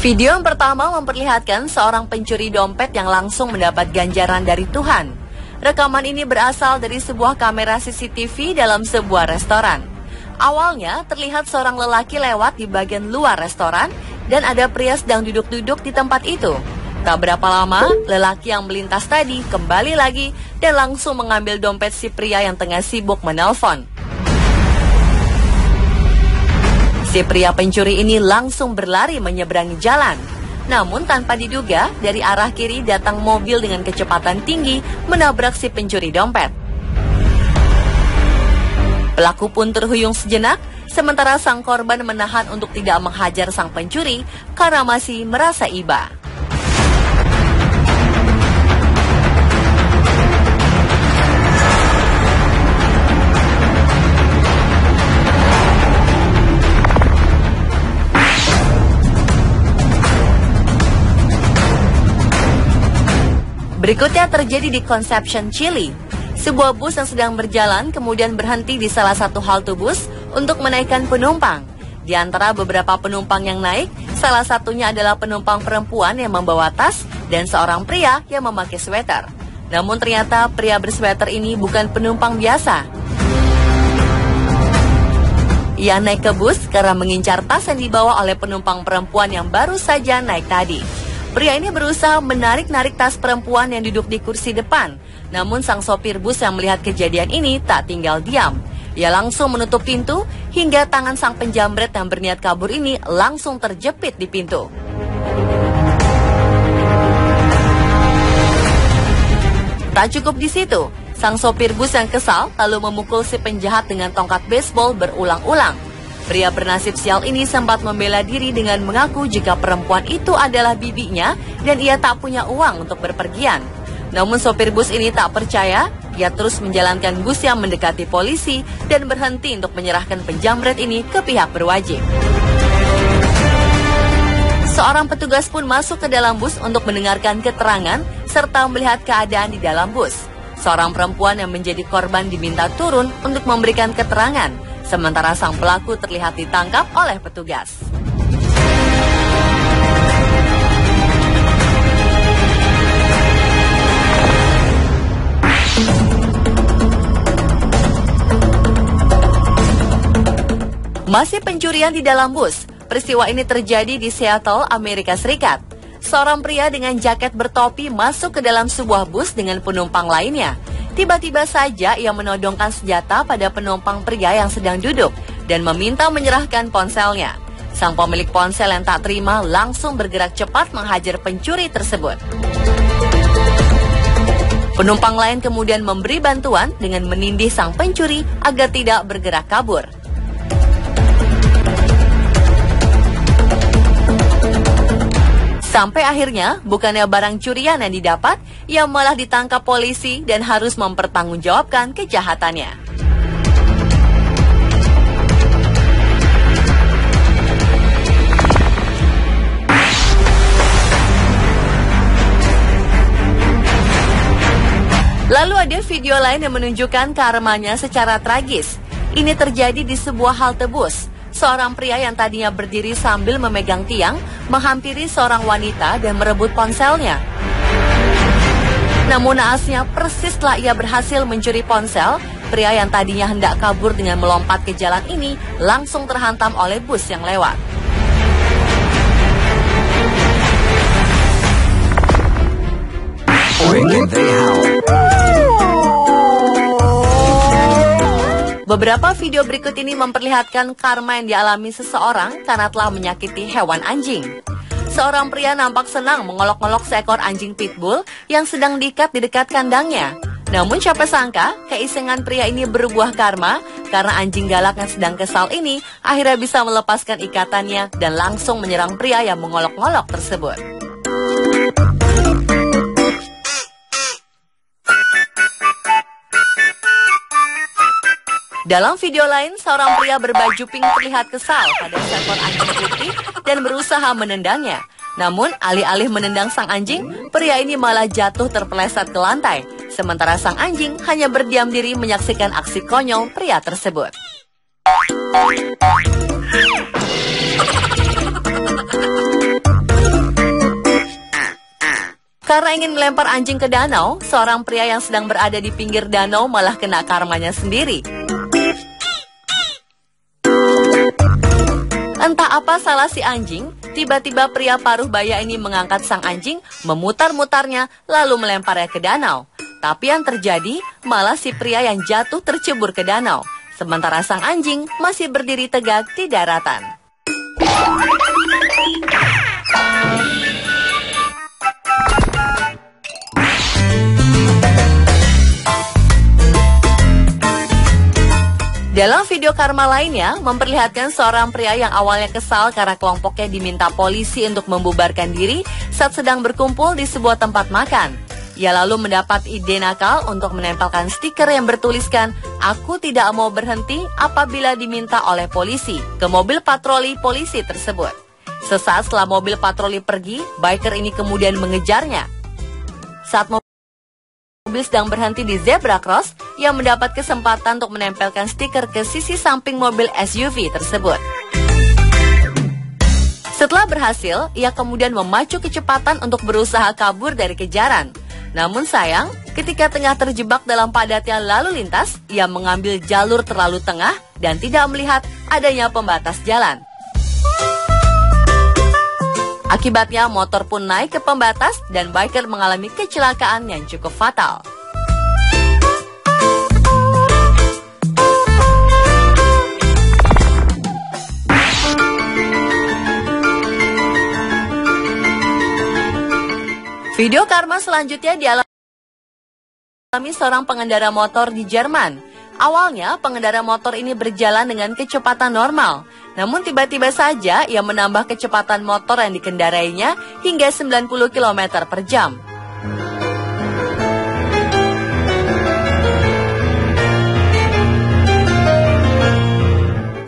Video yang pertama memperlihatkan seorang pencuri dompet yang langsung mendapat ganjaran dari Tuhan. Rekaman ini berasal dari sebuah kamera CCTV dalam sebuah restoran. Awalnya terlihat seorang lelaki lewat di bagian luar restoran dan ada pria sedang duduk-duduk di tempat itu. Tak berapa lama, lelaki yang melintas tadi kembali lagi dan langsung mengambil dompet si pria yang tengah sibuk menelpon. Si pria pencuri ini langsung berlari menyeberangi jalan. Namun tanpa diduga, dari arah kiri datang mobil dengan kecepatan tinggi menabrak si pencuri dompet. Pelaku pun terhuyung sejenak, sementara sang korban menahan untuk tidak menghajar sang pencuri karena masih merasa iba. Berikutnya terjadi di Conception, Chile. Sebuah bus yang sedang berjalan kemudian berhenti di salah satu halte bus untuk menaikkan penumpang. Di antara beberapa penumpang yang naik, salah satunya adalah penumpang perempuan yang membawa tas dan seorang pria yang memakai sweater. Namun ternyata pria bersweater ini bukan penumpang biasa. Ia naik ke bus karena mengincar tas yang dibawa oleh penumpang perempuan yang baru saja naik tadi. Pria ini berusaha menarik-narik tas perempuan yang duduk di kursi depan. Namun sang sopir bus yang melihat kejadian ini tak tinggal diam. Ia langsung menutup pintu hingga tangan sang penjamret yang berniat kabur ini langsung terjepit di pintu. Tak cukup di situ, sang sopir bus yang kesal lalu memukul si penjahat dengan tongkat baseball berulang-ulang. Pria bernasib sial ini sempat membela diri dengan mengaku jika perempuan itu adalah bibinya dan ia tak punya uang untuk berpergian. Namun sopir bus ini tak percaya, ia terus menjalankan bus yang mendekati polisi dan berhenti untuk menyerahkan penjamret ini ke pihak berwajib. Seorang petugas pun masuk ke dalam bus untuk mendengarkan keterangan serta melihat keadaan di dalam bus. Seorang perempuan yang menjadi korban diminta turun untuk memberikan keterangan. Sementara sang pelaku terlihat ditangkap oleh petugas. Masih pencurian di dalam bus. Peristiwa ini terjadi di Seattle, Amerika Serikat. Seorang pria dengan jaket bertopi masuk ke dalam sebuah bus dengan penumpang lainnya. Tiba-tiba saja ia menodongkan senjata pada penumpang pria yang sedang duduk dan meminta menyerahkan ponselnya. Sang pemilik ponsel yang tak terima langsung bergerak cepat menghajar pencuri tersebut. Penumpang lain kemudian memberi bantuan dengan menindih sang pencuri agar tidak bergerak kabur. Sampai akhirnya, bukannya barang curian yang didapat, ia malah ditangkap polisi dan harus mempertanggungjawabkan kejahatannya. Lalu ada video lain yang menunjukkan karmanya secara tragis. Ini terjadi di sebuah halte bus. Seorang pria yang tadinya berdiri sambil memegang tiang menghampiri seorang wanita dan merebut ponselnya. Namun naasnya persis setelah ia berhasil mencuri ponsel, pria yang tadinya hendak kabur dengan melompat ke jalan ini langsung terhantam oleh bus yang lewat. Beberapa video berikut ini memperlihatkan karma yang dialami seseorang karena telah menyakiti hewan anjing. Seorang pria nampak senang mengolok-olok seekor anjing pitbull yang sedang diikat di dekat kandangnya. Namun siapa sangka, keisengan pria ini berbuah karma karena anjing galak yang sedang kesal ini akhirnya bisa melepaskan ikatannya dan langsung menyerang pria yang mengolok-olok tersebut. Dalam video lain, seorang pria berbaju pink terlihat kesal pada seekor anjing putih dan berusaha menendangnya. Namun, alih-alih menendang sang anjing, pria ini malah jatuh terpeleset ke lantai. Sementara sang anjing hanya berdiam diri menyaksikan aksi konyol pria tersebut. Karena ingin melempar anjing ke danau, seorang pria yang sedang berada di pinggir danau malah kena karmanya sendiri. Entah apa salah si anjing, tiba-tiba pria paruh baya ini mengangkat sang anjing, memutar-mutarnya, lalu melemparnya ke danau. Tapi yang terjadi, malah si pria yang jatuh tercebur ke danau. Sementara sang anjing masih berdiri tegak di daratan. Dalam video karma lainnya, memperlihatkan seorang pria yang awalnya kesal karena kelompoknya diminta polisi untuk membubarkan diri saat sedang berkumpul di sebuah tempat makan. Ia lalu mendapat ide nakal untuk menempelkan stiker yang bertuliskan, "Aku tidak mau berhenti apabila diminta oleh polisi," ke mobil patroli polisi tersebut. Sesaat setelah mobil patroli pergi, biker ini kemudian mengejarnya. Saat mobil sedang berhenti di zebra cross, ia mendapat kesempatan untuk menempelkan stiker ke sisi samping mobil SUV tersebut. Setelah berhasil, ia kemudian memacu kecepatan untuk berusaha kabur dari kejaran. Namun sayang, ketika tengah terjebak dalam padatnya lalu lintas, ia mengambil jalur terlalu tengah dan tidak melihat adanya pembatas jalan. Akibatnya motor pun naik ke pembatas dan biker mengalami kecelakaan yang cukup fatal. Video karma selanjutnya dialami seorang pengendara motor di Jerman. Awalnya, pengendara motor ini berjalan dengan kecepatan normal. Namun tiba-tiba saja ia menambah kecepatan motor yang dikendarainya hingga 90 km per jam.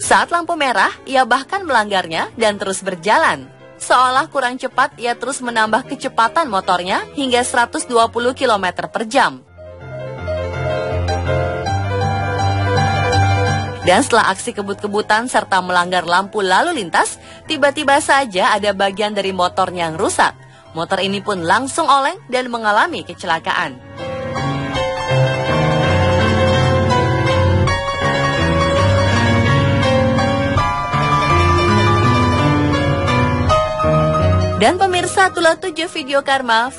Saat lampu merah, ia bahkan melanggarnya dan terus berjalan. Seolah kurang cepat, ia terus menambah kecepatan motornya hingga 120 km per jam. Dan setelah aksi kebut-kebutan serta melanggar lampu lalu lintas, tiba-tiba saja ada bagian dari motornya yang rusak. Motor ini pun langsung oleng dan mengalami kecelakaan. Dan pemirsa, itulah 7 video karma